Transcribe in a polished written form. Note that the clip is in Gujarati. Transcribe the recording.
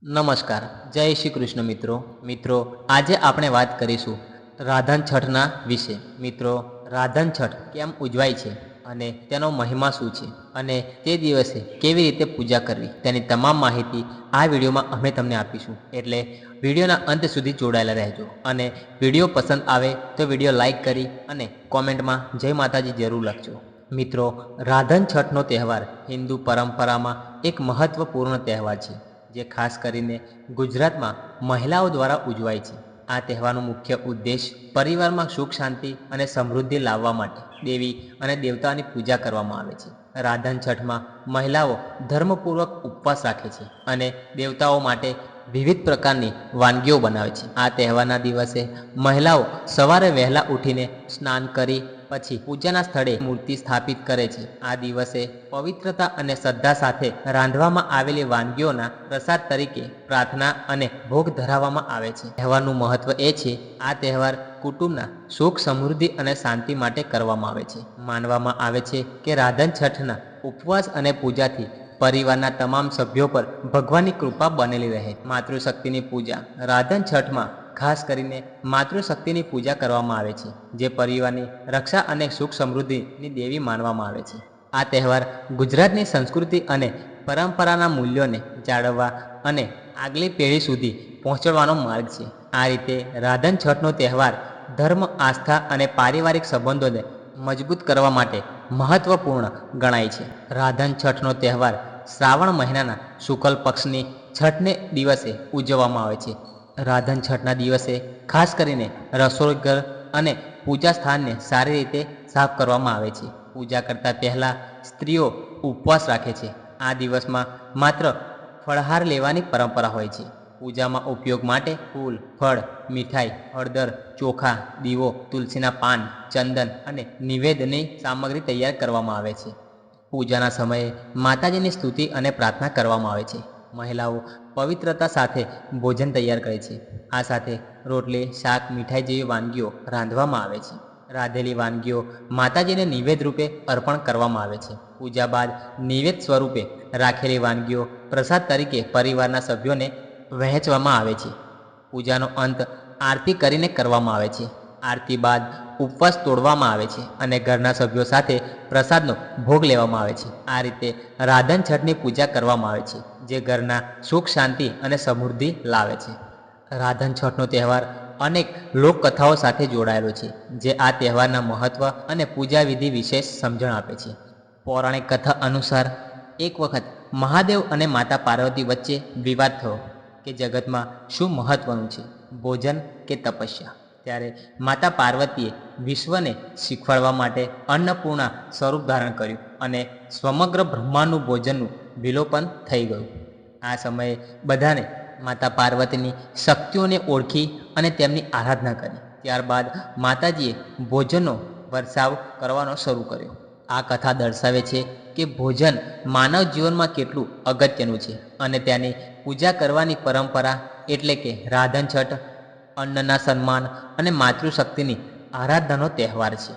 નમસ્કાર, જય શ્રી કૃષ્ણ મિત્રો. આજે આપણે વાત કરીશું રાધન છઠના વિશે. મિત્રો, રાધન છઠ કેમ ઉજવાય છે અને તેનો મહિમા શું છે અને તે દિવસે કેવી રીતે પૂજા કરવી તેની તમામ માહિતી આ વિડીયોમાં અમે તમને આપીશું. એટલે વિડીયોના અંત સુધી જોડાયેલા રહેજો અને વિડીયો પસંદ આવે તો વિડીયો લાઈક કરી અને કોમેન્ટમાં જય માતાજી જરૂર લખજો. મિત્રો, રાધન છઠનો તહેવાર હિન્દુ પરંપરામાં એક મહત્વપૂર્ણ તહેવાર છે જે ખાસ કરીને ગુજરાતમાં મહિલાઓ દ્વારા ઉજવાય છે. આ તહેવારનો મુખ્ય ઉદ્દેશ પરિવારમાં સુખ શાંતિ અને સમૃદ્ધિ લાવવા માટે દેવી અને દેવતાની પૂજા કરવામાં આવે છે. રાધન છઠમાં મહિલાઓ ધર્મપૂર્વક ઉપવાસ રાખે છે અને દેવતાઓ માટે વિવિધ પ્રકારની વાનગીઓ બનાવે છે. આ તહેવારના દિવસે મહિલાઓ સવારે વહેલા ઉઠીને સ્નાન કરી પછી પૂજાના સ્થળે મૂર્તિ સ્થાપિત કરે છે. આ દિવસે પવિત્રતા અને શ્રદ્ધા સાથે રાંધવામાં આવેલી વાનગીઓના પ્રસાદ તરીકે પ્રાર્થના અને ભોગ ધરાવવામાં આવે છે. તહેવારનું મહત્વ એ છે આ તહેવાર કુટુંબના સુખ સમૃદ્ધિ અને શાંતિ માટે કરવામાં આવે છે. માનવામાં આવે છે કે રાધન છઠના ઉપવાસ અને પૂજાથી પરિવારના તમામ સભ્યો પર ભગવાનની કૃપા બનેલી રહે. માતૃશક્તિની પૂજા. રાધન છઠમાં ખાસ કરીને માતૃશક્તિની પૂજા કરવામાં આવે છે, જે પરિવારની રક્ષા અને સુખ સમૃદ્ધિની દેવી માનવામાં આવે છે. આ તહેવાર ગુજરાતની સંસ્કૃતિ અને પરંપરાના મૂલ્યોને જાળવવા અને આગલી પેઢી સુધી પહોંચાડવાનો માર્ગ છે. આ રીતે રાધન છઠનો તહેવાર ધર્મ, આસ્થા અને પારિવારિક સંબંધોને મજબૂત કરવા માટે મહત્વપૂર્ણ ગણાય છે. રાધન છઠનો તહેવાર શ્રાવણ મહિનાના શુક્લ પક્ષની છઠને દિવસે ઉજવવામાં આવે છે. રાધન છઠના દિવસે ખાસ કરીને રસોઈ ઘર અને પૂજા સ્થાનને સારી રીતે સાફ કરવામાં આવે છે. પૂજા કરતાં પહેલાં સ્ત્રીઓ ઉપવાસ રાખે છે. આ દિવસમાં માત્ર ફળહાર લેવાની પરંપરા હોય છે. પૂજામાં ઉપયોગ માટે ફૂલ, ફળ, મીઠાઈ, હળદર, ચોખા, દીવો, તુલસીના પાન, ચંદન અને નિવેદનની સામગ્રી તૈયાર કરવામાં આવે છે. પૂજાના સમયે માતાજીની સ્તુતિ અને પ્રાર્થના કરવામાં આવે છે. મહિલાઓ પવિત્રતા સાથે ભોજન તૈયાર કરે છે. આ સાથે રોટલી, શાક, મીઠાઈ જેવી વાનગીઓ રાંધવામાં આવે છે. રાંધેલી વાનગીઓ માતાજીને નિવેદ રૂપે અર્પણ કરવામાં આવે છે. પૂજા બાદ નિવેદ સ્વરૂપે રાખેલી વાનગીઓ પ્રસાદ તરીકે પરિવારના સભ્યોને વહેંચવામાં આવે છે. પૂજાનો અંત આરતી કરીને કરવામાં આવે છે. આરતી બાદ ઉપવાસ તોડવામાં આવે છે અને ઘરના સભ્યો સાથે પ્રસાદનો ભોગ લેવામાં આવે છે. આ રીતે રાધન છઠની પૂજા કરવામાં આવે છે, જે ઘરના સુખ શાંતિ અને સમૃદ્ધિ લાવે છે. રાધન છઠનો તહેવાર અનેક લોકકથાઓ સાથે જોડાયેલો છે, જે આ તહેવારના મહત્વ અને પૂજા વિધિ વિશેષ સમજણ આપે છે. પૌરાણિક કથા અનુસાર એક વખત મહાદેવ અને માતા પાર્વતી વચ્ચે વિવાદ થયો કે જગતમાં શું મહત્વનું છે, ભોજન કે તપસ્યા. ત્યારે માતા પાર્વતીએ વિશ્વને શીખવાડવા માટે અન્નપૂર્ણા સ્વરૂપ ધારણ કર્યું અને સમગ્ર બ્રહ્માંડનું ભોજનનું વિલોપન થઈ ગયું. આ સમયે બધાને માતા પાર્વતીની શક્તિઓને ઓળખી અને તેમની આરાધના કરી. ત્યારબાદ માતાજીએ ભોજનનો વરસાવ કરવાનો શરૂ કર્યો. આ કથા દર્શાવે છે કે ભોજન માનવ જીવનમાં કેટલું અગત્યનું છે અને તેની પૂજા કરવાની પરંપરા એટલે કે રાધન છઠ અન્નના સન્માન અને માતૃશક્તિની આરાધનાનો તહેવાર છે.